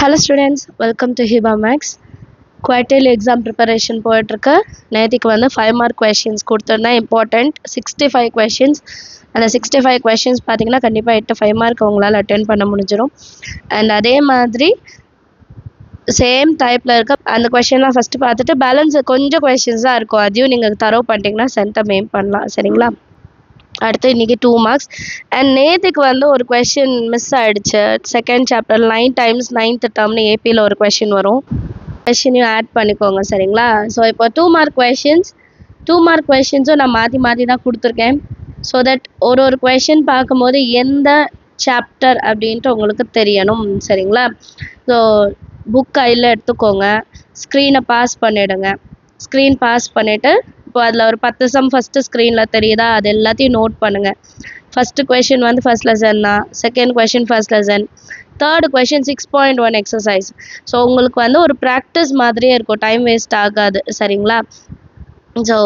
Hello students, welcome to Hiba Max. Quarterly exam preparation போயிட்டிருக்கு. நேத்திக்கு வந்து 5 mark questions கொடுத்திருந்தேன் important 65 questions. அந்த 65 questions பார்த்தீங்கன்னா கண்டிப்பாக 5 mark உங்களால் அட்டென்ட் பண்ண முடிஞ்சிடும். அண்ட் அதே மாதிரி சேம் டைப்பில் இருக்க அந்த கொஷின்லாம் ஃபஸ்ட்டு பார்த்துட்டு பேலன்ஸ் கொஞ்சம் கொஷின்ஸ் தான் இருக்கும். அதையும் நீங்கள் தரவு பண்ணிட்டீங்கன்னா சென்டம் எய்ம் பண்ணலாம். சரிங்களா? அடுத்து இன்றைக்கி 2 marks. அண்ட் நேற்றுக்கு வந்து ஒரு கொஷின் மிஸ் ஆகிடுச்சு. செகண்ட் சாப்டர் 9 times 9th டேர்ம்னு ஏபியில் ஒரு கொஷின் வரும். கொஷினையும் ஆட் பண்ணிக்கோங்க. சரிங்களா? ஸோ இப்போ 2 mark questions 2 mark questionஸும் நான் மாற்றி தான் கொடுத்துருக்கேன். ஸோ தட் ஒரு கொஷின் பார்க்கும்போது எந்த சாப்டர் அப்படின்ட்டு உங்களுக்கு தெரியணும். சரிங்களா? ஸோ புக் கையில் எடுத்துக்கோங்க. ஸ்க்ரீனை பாஸ் பண்ணிவிடுங்க. ஸ்க்ரீன் பாஸ் பண்ணிவிட்டு இப்போ அதில் ஒரு 10 சம் ஃபஸ்ட்டு ஸ்க்ரீனில் தெரியுதா, அது எல்லாத்தையும் நோட் பண்ணுங்கள். ஃபஸ்ட்டு கொஷின் வந்து ஃபஸ்ட் லெசன் தான், second question first lesson, third question 6.1 exercise. So உங்களுக்கு வந்து ஒரு ப்ராக்டிஸ் மாதிரியே இருக்கும், டைம் வேஸ்ட் ஆகாது. சரிங்களா? ஸோ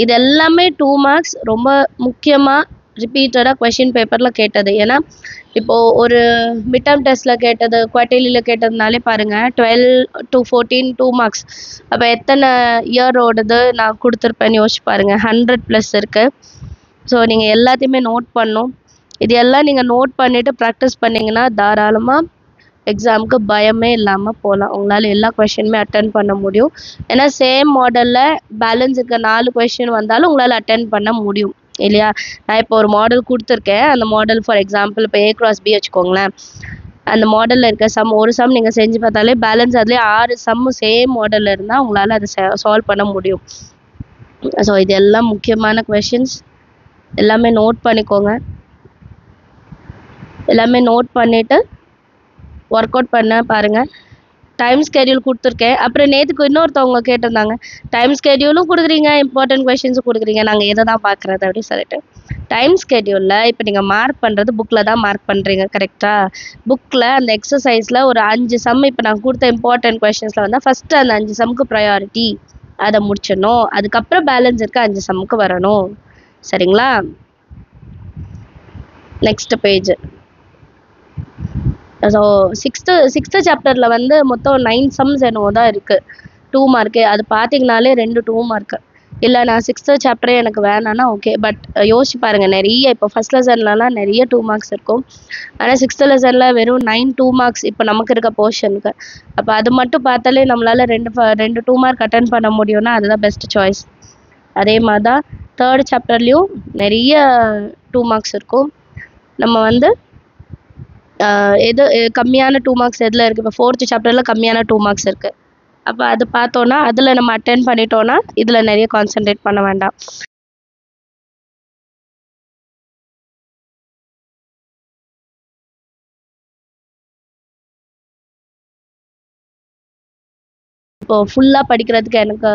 இது எல்லாமே 2 marks ரொம்ப முக்கியமாக ரிப்பீட்டடாக கொஷின் பேப்பரில் கேட்டது. ஏன்னா இப்போது ஒரு மிட் டேர்ம் டெஸ்ட்டில் கேட்டது, குவார்ட்டர்லியில் கேட்டதுனாலே பாருங்கள் 12 to 14 2 marks. அப்போ எத்தனை இயரோடது நான் கொடுத்துருப்பேன்னு யோசிச்சு பாருங்கள். 100+ இருக்குது. ஸோ நீங்கள் எல்லாத்தையுமே நோட் பண்ணணும். இது எல்லாம் நீங்கள் நோட் பண்ணிவிட்டு ப்ராக்டிஸ் பண்ணிங்கன்னா தாராளமாக எக்ஸாமுக்கு பயமே இல்லாமல் போகலாம். உங்களால் எல்லா கொஷினுமே அட்டன் பண்ண முடியும். ஏன்னா சேம் மாடலில் பேலன்ஸுக்கு 4 கொஷின் வந்தாலும் உங்களால் அட்டன் பண்ண முடியும் இல்லையா? நான் இப்போ ஒரு மாடல் கொடுத்துருக்கேன். அந்த மாடல் ஃபார் எக்ஸாம்பிள் இப்போ A×B வச்சுக்கோங்களேன். அந்த மாடலில் இருக்க ஒரு சம் நீங்கள் செஞ்சு பார்த்தாலே பேலன்ஸ் அதுலேயே 6 சம்மு சேம் மாடலில் இருந்தால் உங்களால் அதை சால்வ் பண்ண முடியும். ஸோ இது எல்லாம் முக்கியமான கொஷின்ஸ். எல்லாமே நோட் பண்ணிக்கோங்க. எல்லாமே நோட் பண்ணிவிட்டு ஒர்க் அவுட் பண்ண பாருங்கள். டைம் ஸ்கெடியூல் கொடுத்துருக்கேன். அப்புறம் நேற்றுக்கு இன்னொருத்தவங்க கேட்டிருந்தாங்க, டைம் ஸ்கெடியூலும் கொடுக்குறீங்க, இம்பார்ட்டன்ட் கொஷின்ஸும் கொடுக்குறீங்க, நாங்கள் எதை தான் பார்க்குறது அப்படின்னு சொல்லிட்டு. டைம் ஸ்கெடியூலில் இப்போ நீங்கள் மார்க் பண்ணுறது புக்கில் தான் மார்க் பண்ணுறீங்க. கரெக்டாக? புக்கில் அந்த எக்ஸசைஸில் ஒரு 5 சம் இப்போ நான் கொடுத்த இம்பார்ட்டன்ட் கொஷின்ஸில் வந்தால் ஃபஸ்ட்டு அந்த 5 சம்முக்கு ப்ரையாரிட்டி, அதை முடிச்சிடணும். அதுக்கப்புறம் பேலன்ஸ் இருக்க 5 சம்முக்கு வரணும். சரிங்களா? Next page. ஸோ சிக்ஸ்த்து சாப்டரில் வந்து மொத்தம் 9 சம்ஸ் என்னவோ தான் இருக்குது, 2 mark. அது பார்த்தீங்கனாலே 2 2 mark. இல்லை நான் 6th சாப்டரே எனக்கு வேணான்னா ஓகே. பட் யோசிச்சு பாருங்கள், நிறைய இப்போ ஃபஸ்ட் லெசன்லலாம் நிறைய 2 marks இருக்கும். ஆனால் 6th லெசனில் வெறும் 9 2 marks இப்போ நமக்கு இருக்க போர்ஷனுக்கு. அப்போ அது மட்டும் பார்த்தாலே நம்மளால் 2 2 mark அட்டன் பண்ண முடியும்னா அதுதான் பெஸ்ட் சாய்ஸ். அதே மாதிரி தான் தேர்ட் சாப்டர்லேயும் நிறைய 2 marks இருக்கும். நம்ம வந்து எது கம்மியான 2 marks எதில் இருக்குது? இப்போ 4th சாப்டரில் கம்மியான 2 marks இருக்குது. அப்போ அது பார்த்தோன்னா அதில் நம்ம அட்டென்ட் பண்ணிட்டோன்னா இதில் நிறைய கான்சென்ட்ரேட் பண்ண வேண்டாம். இப்போது ஃபுல்லாக படிக்கிறதுக்கு எனக்கு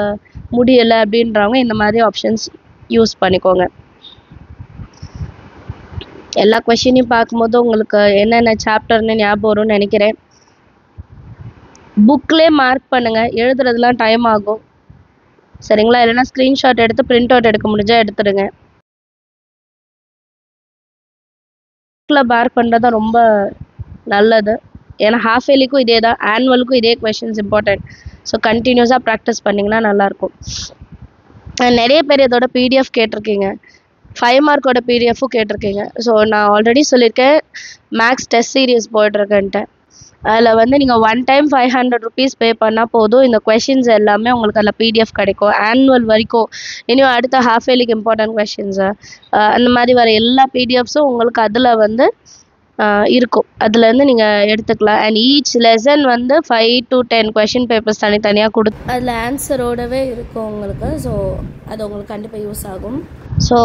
முடியலை அப்படின்றவங்க இந்த மாதிரி ஆப்ஷன்ஸ் யூஸ் பண்ணிக்கோங்க. எல்லா கொஷினையும் பார்க்கும்போது உங்களுக்கு என்னென்ன சாப்டர்னு ஞாபகம் வரும்னு நினைக்கிறேன். புக்லேயே மார்க் பண்ணுங்கள். எழுதுறதுலாம் டைம் ஆகும். சரிங்களா? இல்லைன்னா ஸ்க்ரீன்ஷாட் எடுத்து பிரிண்ட் அவுட் எடுக்க முடிஞ்சால் எடுத்துடுங்க. புக்கில் மார்க் பண்ணுறது தான் ரொம்ப நல்லது. ஏன்னா ஹாஃப் இயர்லிக்கும் இதே தான், ஆனுவலுக்கும் இதே கொஷின்ஸ் இம்பார்ட்டன்ட். ஸோ கண்டினியூஸாக ப்ராக்டிஸ் பண்ணிங்கன்னா நல்லாயிருக்கும். நிறைய பேர் இதோட PDF கேட்டிருக்கீங்க, 5 markோட PDFும் கேட்டிருக்கீங்க. ஸோ நான் ஆல்ரெடி சொல்லியிருக்கேன் மேக்ஸ் டெஸ்ட் சீரியஸ் போய்ட்ருக்கேன்ட்டு. அதில் வந்து நீங்கள் 1 time 500 rupees பே பண்ணால் போதும். இந்த கொஷின்ஸ் எல்லாமே உங்களுக்கு அதில் PDF கிடைக்கும். ஆனுவல் வரைக்கும் இனியும் அடுத்த ஹாஃப் இயர்லிக்கு இம்பார்ட்டன்ட் கொஷின்ஸு அந்த மாதிரி வர எல்லா PDFஸும் உங்களுக்கு அதில் வந்து இருக்கும். அதுலேருந்து நீங்கள் எடுத்துக்கலாம். அண்ட் ஈச் லெசன் வந்து 5 to 10 கொஷின் பேப்பர்ஸ் தனித்தனியாக கொடுத்து அதில் ஆன்சரோடவே இருக்கும் உங்களுக்கு. ஸோ அது உங்களுக்கு கண்டிப்பாக யூஸ் ஆகும். ஸோ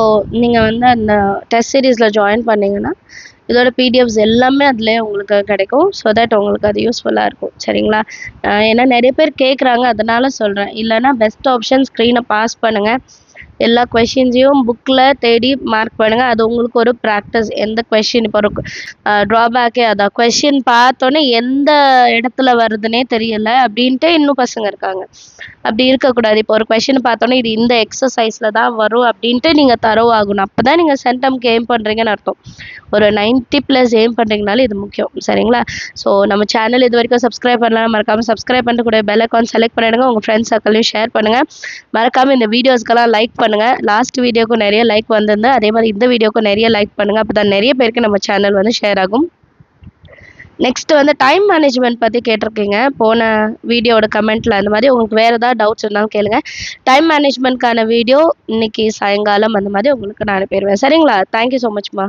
நீங்கள் வந்து அந்த டெஸ்ட் சீரீஸில் ஜாயின் பண்ணிங்கன்னா இதோட PDFs எல்லாமே அதிலே உங்களுக்கு கிடைக்கும். ஸோ தட் உங்களுக்கு அது யூஸ்ஃபுல்லாக இருக்கும். சரிங்களா? ஏன்னா நிறைய பேர் கேட்குறாங்க, அதனால் சொல்கிறேன். இல்லைனா பெஸ்ட் ஆப்ஷன் ஸ்க்ரீனை பாஸ் பண்ணுங்கள். எல்லா கொஷின்ஸையும் புக்கில் தேடி மார்க் பண்ணுங்கள். அது உங்களுக்கு ஒரு ப்ராக்டிஸ். எந்த கொஷின் இப்போ ஒரு ட்ராபேக்கே அதான், கொஷின் பார்த்தோன்னே எந்த இடத்துல வருதுன்னே தெரியல அப்படின்ட்டு இன்னும் பசங்க இருக்காங்க. அப்படி இருக்கக்கூடாது. இப்போ ஒரு கொஷின் பார்த்தோன்னே இது இந்த எக்ஸசைஸில் தான் வரும் அப்படின்ட்டு நீங்கள் தரோவாகணும். அப்போ தான் நீங்கள் சென்டம்க்கு எய்ம் பண்ணுறீங்கன்னு அர்த்தம். ஒரு 90+ எய்ம் பண்ணுறீங்கனாலும் இது முக்கியம். சரிங்களா? ஸோ நம்ம சேனல் இது வரைக்கும் சப்ஸ்கிரைப் பண்ணலாம், மறக்காமல் சப்ஸ்கிரைப் பண்ணிட்டு கூட பெல் ஐக்கான் செலக்ட் பண்ணிடுங்க. உங்கள் ஃப்ரெண்ட்ஸ் சர்க்கிளையும் ஷேர் பண்ணுங்கள். மறக்காமல் இந்த வீடியோஸ்க்கெல்லாம் லைக் பண்ணுங்கள். லாஸ்ட் வீடியோக்கும் நிறைய லைக் வந்திருந்து, அதே மாதிரி இந்த வீடியோக்கும் நிறைய லைக் பண்ணுங்கள். அப்போ தான் நிறைய பேருக்கு நம்ம சேனல் வந்து ஷேர் ஆகும். நெக்ஸ்ட் வந்து டைம் மேனேஜ்மெண்ட் பற்றி கேட்டிருக்கீங்க போன வீடியோட கமெண்ட்டில். அந்த மாதிரி உங்களுக்கு வேறு ஏதாவது டவுட்ஸ் இருந்தாலும் கேளுங்க. டைம் மேனேஜ்மெண்ட்க்கான வீடியோ இன்னைக்கு சாயங்காலம் அந்த மாதிரி உங்களுக்கு நான் அனுப்பிடுவேன். சரிங்களா? Thank you so மச்மா.